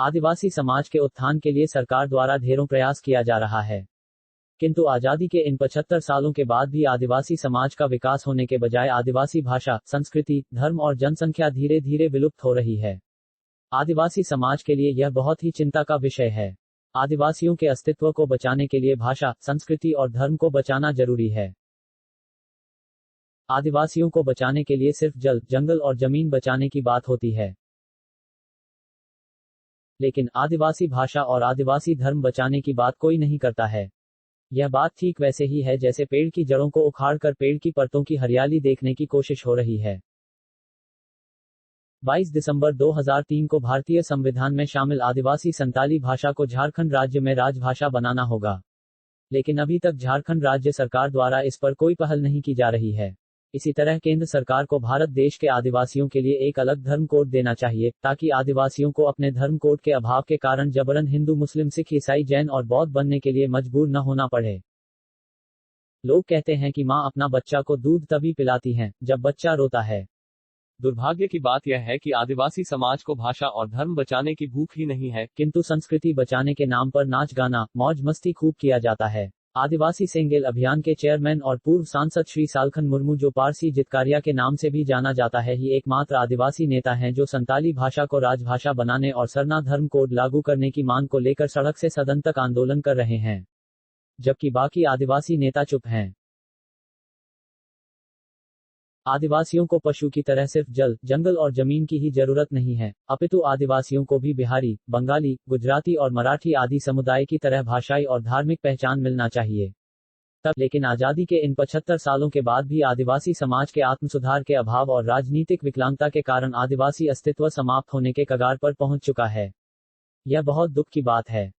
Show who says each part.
Speaker 1: आदिवासी समाज के उत्थान के लिए सरकार द्वारा ढेरों प्रयास किया जा रहा है, किंतु आजादी के इन 75 सालों के बाद भी आदिवासी समाज का विकास होने के बजाय आदिवासी भाषा, संस्कृति, धर्म और जनसंख्या धीरे धीरे विलुप्त हो रही है। आदिवासी समाज के लिए यह बहुत ही चिंता का विषय है। आदिवासियों के अस्तित्व को बचाने के लिए भाषा, संस्कृति और धर्म को बचाना जरूरी है। आदिवासियों को बचाने के लिए सिर्फ जल, जंगल और जमीन बचाने की बात होती है, लेकिन आदिवासी भाषा और आदिवासी धर्म बचाने की बात कोई नहीं करता है। यह बात ठीक वैसे ही है जैसे पेड़ की जड़ों को उखाड़कर पेड़ की परतों की हरियाली देखने की कोशिश हो रही है। 22 दिसंबर 2003 को भारतीय संविधान में शामिल आदिवासी संताली भाषा को झारखंड राज्य में राजभाषा बनाना होगा, लेकिन अभी तक झारखंड राज्य सरकार द्वारा इस पर कोई पहल नहीं की जा रही है। इसी तरह केंद्र सरकार को भारत देश के आदिवासियों के लिए एक अलग धर्म कोड देना चाहिए, ताकि आदिवासियों को अपने धर्म कोड के अभाव के कारण जबरन हिंदू, मुस्लिम, सिख, ईसाई, जैन और बौद्ध बनने के लिए मजबूर न होना पड़े। लोग कहते हैं कि माँ अपना बच्चा को दूध तभी पिलाती हैं जब बच्चा रोता है।
Speaker 2: दुर्भाग्य की बात यह है कि आदिवासी समाज को भाषा और धर्म बचाने की भूख ही नहीं है,
Speaker 1: किंतु संस्कृति बचाने के नाम पर नाच गाना, मौज मस्ती खूब किया जाता है। आदिवासी सेंगेल अभियान के चेयरमैन और पूर्व सांसद श्री सालखन मुर्मू, जो पारसी जितकारिया के नाम से भी जाना जाता है, ही एकमात्र आदिवासी नेता हैं जो संताली भाषा को राजभाषा बनाने और सरना धर्म कोड लागू करने की मांग को लेकर सड़क से सदन तक आंदोलन कर रहे हैं, जबकि बाकी आदिवासी नेता चुप हैं। आदिवासियों को पशु की तरह सिर्फ जल, जंगल और जमीन की ही जरूरत नहीं है, अपितु आदिवासियों को भी बिहारी, बंगाली, गुजराती और मराठी आदि समुदाय की तरह भाषाई और धार्मिक पहचान मिलना चाहिए। तब लेकिन आजादी के इन 75 सालों के बाद भी आदिवासी समाज के आत्मसुधार के अभाव और राजनीतिक विकलांगता के कारण आदिवासी अस्तित्व समाप्त होने के कगार पर पहुंच चुका है। यह बहुत दुख की बात है।